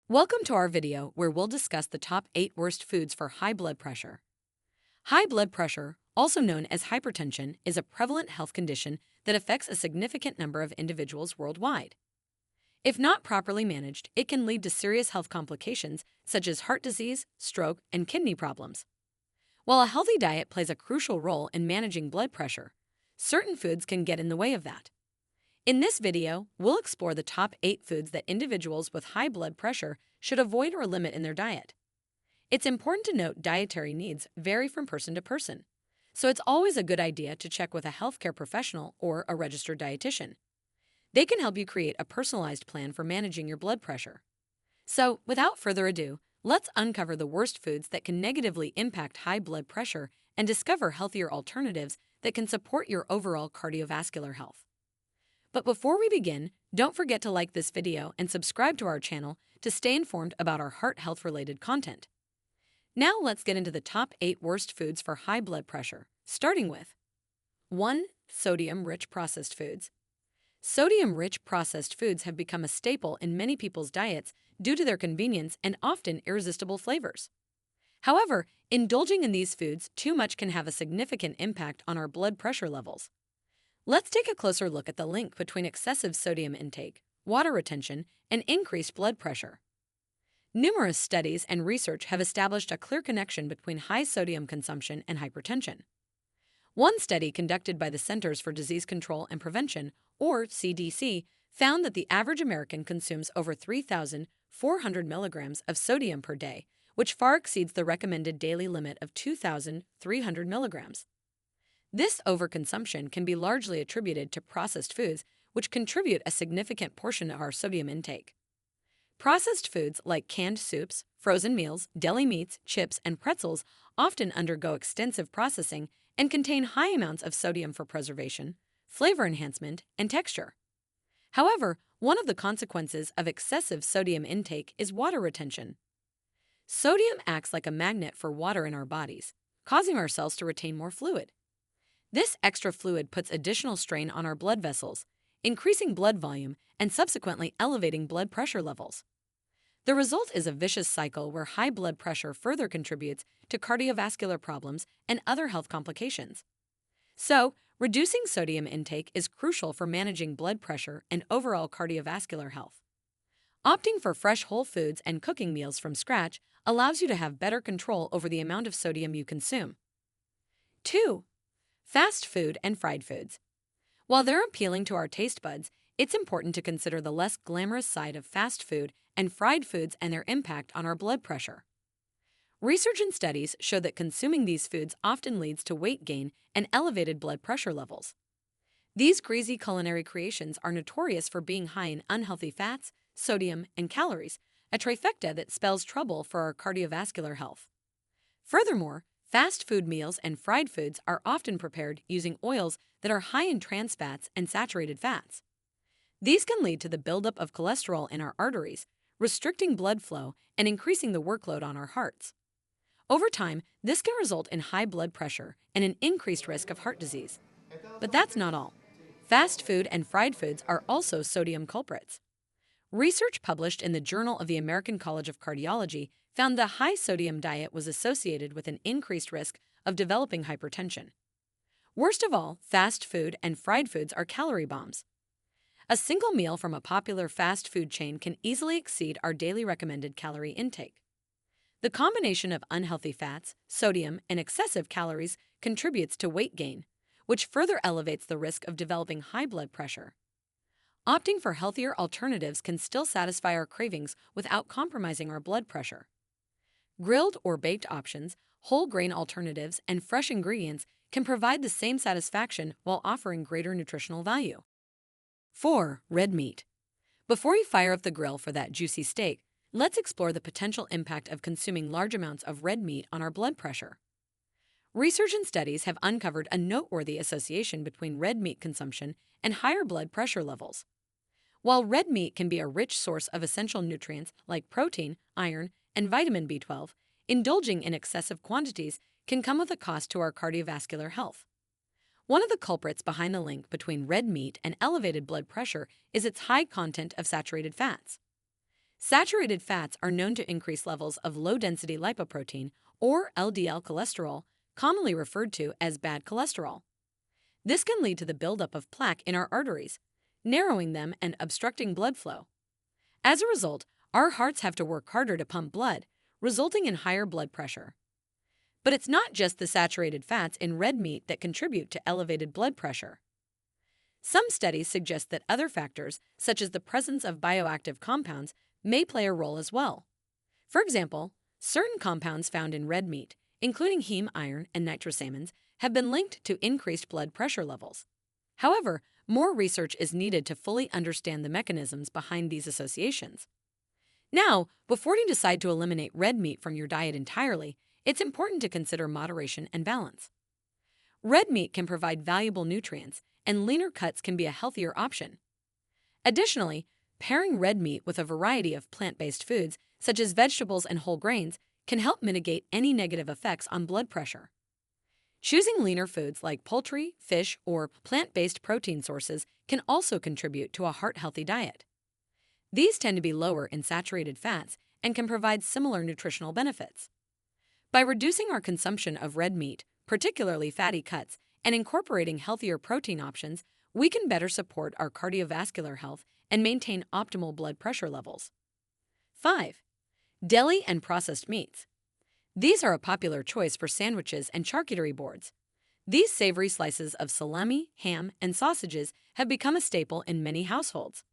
Welcome to our video where we'll discuss the top 8 worst foods for high blood pressure. High blood pressure, also known as hypertension, is a prevalent health condition that affects a significant number of individuals worldwide. If not properly managed, it can lead to serious health complications such as heart disease, stroke, and kidney problems. While a healthy diet plays a crucial role in managing blood pressure, certain foods can get in the way of that. In this video, we'll explore the top 8 foods that individuals with high blood pressure should avoid or limit in their diet. It's important to note dietary needs vary from person to person, so it's always a good idea to check with a healthcare professional or a registered dietitian. They can help you create a personalized plan for managing your blood pressure. So, without further ado, let's uncover the worst foods that can negatively impact high blood pressure and discover healthier alternatives that can support your overall cardiovascular health. But before we begin, don't forget to like this video and subscribe to our channel to stay informed about our heart health-related content. Now let's get into the top 8 worst foods for high blood pressure, starting with 1. Sodium-rich processed foods. Sodium-rich processed foods have become a staple in many people's diets due to their convenience and often irresistible flavors. However, indulging in these foods too much can have a significant impact on our blood pressure levels. Let's take a closer look at the link between excessive sodium intake, water retention, and increased blood pressure. Numerous studies and research have established a clear connection between high sodium consumption and hypertension. One study conducted by the Centers for Disease Control and Prevention, or CDC, found that the average American consumes over 3,400 milligrams of sodium per day, which far exceeds the recommended daily limit of 2,300 milligrams. This overconsumption can be largely attributed to processed foods, which contribute a significant portion of our sodium intake. Processed foods like canned soups, frozen meals, deli meats, chips, and pretzels often undergo extensive processing and contain high amounts of sodium for preservation, flavor enhancement, and texture. However, one of the consequences of excessive sodium intake is water retention. Sodium acts like a magnet for water in our bodies, causing our cells to retain more fluid. This extra fluid puts additional strain on our blood vessels, increasing blood volume and subsequently elevating blood pressure levels. The result is a vicious cycle where high blood pressure further contributes to cardiovascular problems and other health complications. So, reducing sodium intake is crucial for managing blood pressure and overall cardiovascular health. Opting for fresh whole foods and cooking meals from scratch allows you to have better control over the amount of sodium you consume. 2. Fast food and fried foods. While they're appealing to our taste buds, it's important to consider the less glamorous side of fast food and fried foods and their impact on our blood pressure. Research and studies show that consuming these foods often leads to weight gain and elevated blood pressure levels. These greasy culinary creations are notorious for being high in unhealthy fats, sodium, and calories, a trifecta that spells trouble for our cardiovascular health. Furthermore, fast food meals and fried foods are often prepared using oils that are high in trans fats and saturated fats. These can lead to the buildup of cholesterol in our arteries, restricting blood flow and increasing the workload on our hearts. Over time, this can result in high blood pressure and an increased risk of heart disease. But that's not all. Fast food and fried foods are also sodium culprits. Research published in the Journal of the American College of Cardiology found the high sodium diet was associated with an increased risk of developing hypertension. Worst of all, fast food and fried foods are calorie bombs. A single meal from a popular fast food chain can easily exceed our daily recommended calorie intake. The combination of unhealthy fats, sodium, and excessive calories contributes to weight gain, which further elevates the risk of developing high blood pressure. Opting for healthier alternatives can still satisfy our cravings without compromising our blood pressure. Grilled or baked options, whole grain alternatives, and fresh ingredients can provide the same satisfaction while offering greater nutritional value. 4. Red meat. Before you fire up the grill for that juicy steak, let's explore the potential impact of consuming large amounts of red meat on our blood pressure. Research and studies have uncovered a noteworthy association between red meat consumption and higher blood pressure levels. While red meat can be a rich source of essential nutrients like protein, iron, and vitamin B12, indulging in excessive quantities can come with a cost to our cardiovascular health. One of the culprits behind the link between red meat and elevated blood pressure is its high content of saturated fats. Saturated fats are known to increase levels of low-density lipoprotein, or LDL cholesterol, commonly referred to as bad cholesterol. This can lead to the buildup of plaque in our arteries, narrowing them and obstructing blood flow. As a result, our hearts have to work harder to pump blood, resulting in higher blood pressure. But it's not just the saturated fats in red meat that contribute to elevated blood pressure. Some studies suggest that other factors, such as the presence of bioactive compounds, may play a role as well. For example, certain compounds found in red meat, including heme iron and nitrosamines, have been linked to increased blood pressure levels. However, more research is needed to fully understand the mechanisms behind these associations. Now, before you decide to eliminate red meat from your diet entirely, it's important to consider moderation and balance. Red meat can provide valuable nutrients, and leaner cuts can be a healthier option. Additionally, pairing red meat with a variety of plant-based foods, such as vegetables and whole grains, can help mitigate any negative effects on blood pressure. Choosing leaner foods like poultry, fish, or plant-based protein sources can also contribute to a heart-healthy diet. These tend to be lower in saturated fats and can provide similar nutritional benefits. By reducing our consumption of red meat, particularly fatty cuts, and incorporating healthier protein options, we can better support our cardiovascular health and maintain optimal blood pressure levels. 5. Deli and processed meats. These are a popular choice for sandwiches and charcuterie boards. These savory slices of salami, ham, and sausages have become a staple in many households.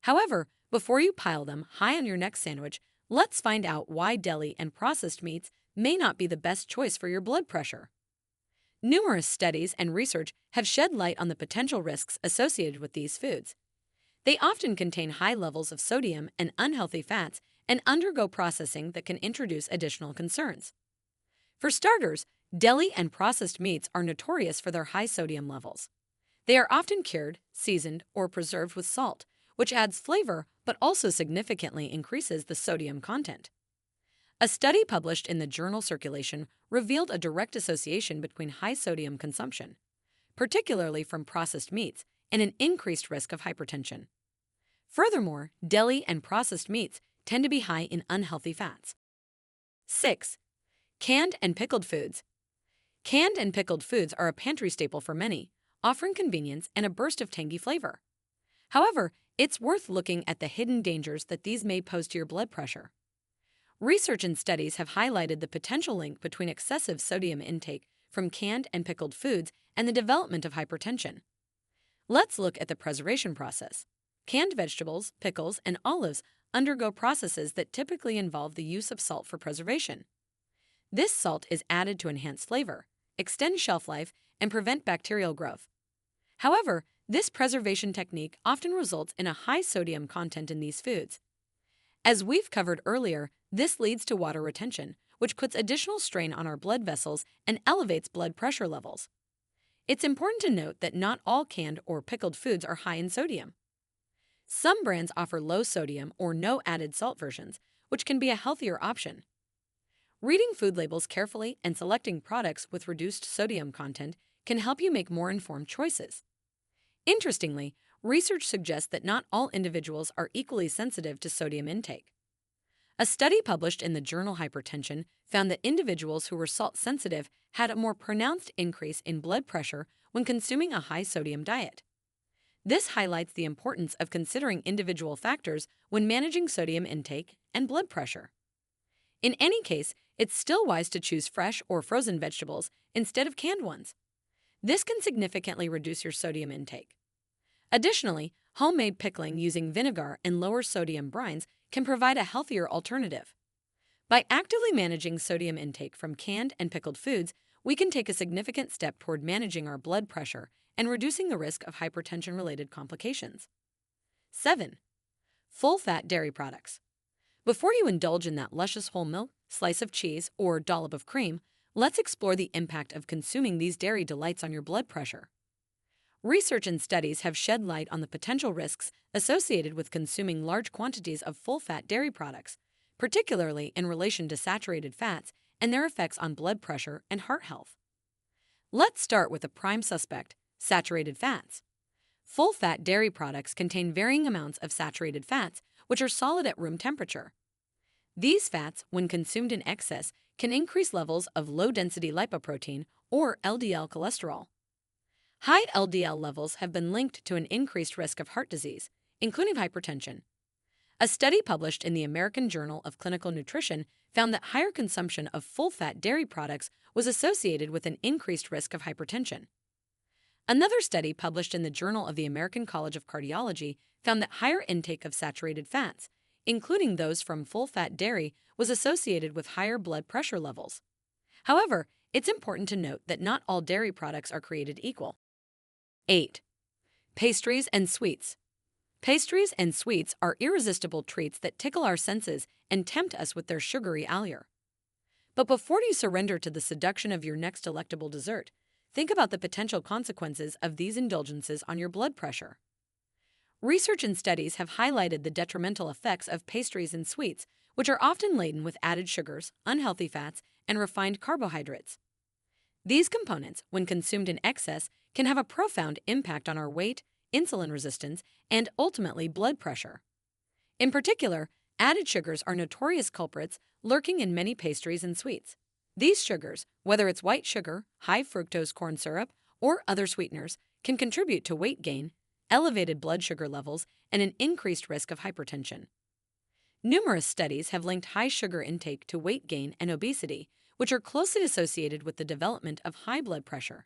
However, before you pile them high on your next sandwich, let's find out why deli and processed meats may not be the best choice for your blood pressure. Numerous studies and research have shed light on the potential risks associated with these foods. They often contain high levels of sodium and unhealthy fats and undergo processing that can introduce additional concerns. For starters, deli and processed meats are notorious for their high sodium levels. They are often cured, seasoned, or preserved with salt, which adds flavor but also significantly increases the sodium content. A study published in the journal Circulation revealed a direct association between high sodium consumption, particularly from processed meats, and an increased risk of hypertension. Furthermore, deli and processed meats tend to be high in unhealthy fats. 6. Canned and pickled foods. Canned and pickled foods are a pantry staple for many, offering convenience and a burst of tangy flavor. However, it's worth looking at the hidden dangers that these may pose to your blood pressure. Research and studies have highlighted the potential link between excessive sodium intake from canned and pickled foods and the development of hypertension. Let's look at the preservation process. Canned vegetables, pickles, and olives undergo processes that typically involve the use of salt for preservation. This salt is added to enhance flavor, extend shelf life, and prevent bacterial growth. However, this preservation technique often results in a high sodium content in these foods. As we've covered earlier, this leads to water retention, which puts additional strain on our blood vessels and elevates blood pressure levels. It's important to note that not all canned or pickled foods are high in sodium. Some brands offer low sodium or no added salt versions, which can be a healthier option. Reading food labels carefully and selecting products with reduced sodium content can help you make more informed choices. Interestingly, research suggests that not all individuals are equally sensitive to sodium intake. A study published in the journal Hypertension found that individuals who were salt-sensitive had a more pronounced increase in blood pressure when consuming a high-sodium diet. This highlights the importance of considering individual factors when managing sodium intake and blood pressure. In any case, it's still wise to choose fresh or frozen vegetables instead of canned ones. This can significantly reduce your sodium intake. Additionally, homemade pickling using vinegar and lower sodium brines can provide a healthier alternative. By actively managing sodium intake from canned and pickled foods, we can take a significant step toward managing our blood pressure and reducing the risk of hypertension-related complications. 7. Full-fat dairy products. Before you indulge in that luscious whole milk, slice of cheese, or dollop of cream, let's explore the impact of consuming these dairy delights on your blood pressure. Research and studies have shed light on the potential risks associated with consuming large quantities of full-fat dairy products, particularly in relation to saturated fats and their effects on blood pressure and heart health. Let's start with the prime suspect, saturated fats. Full-fat dairy products contain varying amounts of saturated fats, which are solid at room temperature. These fats, when consumed in excess, can increase levels of low-density lipoprotein, or LDL cholesterol. High LDL levels have been linked to an increased risk of heart disease, including hypertension. A study published in the American Journal of Clinical Nutrition found that higher consumption of full-fat dairy products was associated with an increased risk of hypertension. Another study published in the Journal of the American College of Cardiology found that higher intake of saturated fats, including those from full-fat dairy, was associated with higher blood pressure levels. However, it's important to note that not all dairy products are created equal. 8. Pastries and sweets. Pastries and sweets are irresistible treats that tickle our senses and tempt us with their sugary allure. But before you surrender to the seduction of your next delectable dessert, think about the potential consequences of these indulgences on your blood pressure. Research and studies have highlighted the detrimental effects of pastries and sweets, which are often laden with added sugars, unhealthy fats, and refined carbohydrates. These components, when consumed in excess, can have a profound impact on our weight, insulin resistance, and ultimately blood pressure. In particular, added sugars are notorious culprits lurking in many pastries and sweets. These sugars, whether it's white sugar, high fructose corn syrup, or other sweeteners, can contribute to weight gain, elevated blood sugar levels, and an increased risk of hypertension. Numerous studies have linked high sugar intake to weight gain and obesity, which are closely associated with the development of high blood pressure.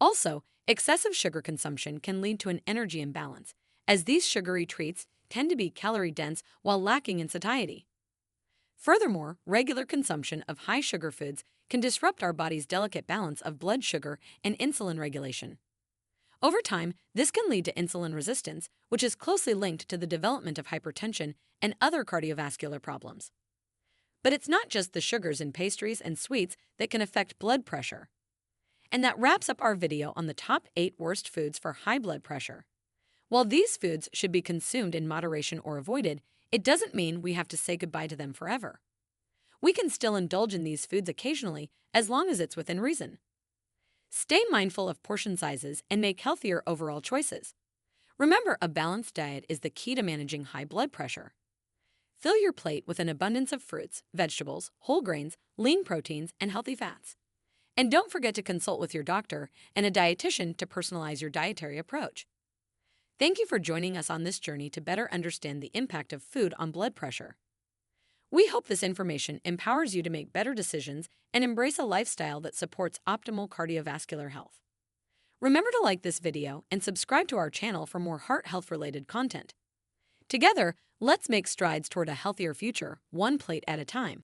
Also, excessive sugar consumption can lead to an energy imbalance, as these sugary treats tend to be calorie-dense while lacking in satiety. Furthermore, regular consumption of high sugar foods can disrupt our body's delicate balance of blood sugar and insulin regulation. Over time, this can lead to insulin resistance, which is closely linked to the development of hypertension and other cardiovascular problems. But it's not just the sugars in pastries and sweets that can affect blood pressure. And that wraps up our video on the top 8 worst foods for high blood pressure. While these foods should be consumed in moderation or avoided, it doesn't mean we have to say goodbye to them forever. We can still indulge in these foods occasionally as long as it's within reason. Stay mindful of portion sizes and make healthier overall choices. Remember, a balanced diet is the key to managing high blood pressure. Fill your plate with an abundance of fruits, vegetables, whole grains, lean proteins, and healthy fats. And don't forget to consult with your doctor and a dietitian to personalize your dietary approach. Thank you for joining us on this journey to better understand the impact of food on blood pressure. We hope this information empowers you to make better decisions and embrace a lifestyle that supports optimal cardiovascular health. Remember to like this video and subscribe to our channel for more heart health-related content. Together, let's make strides toward a healthier future, one plate at a time.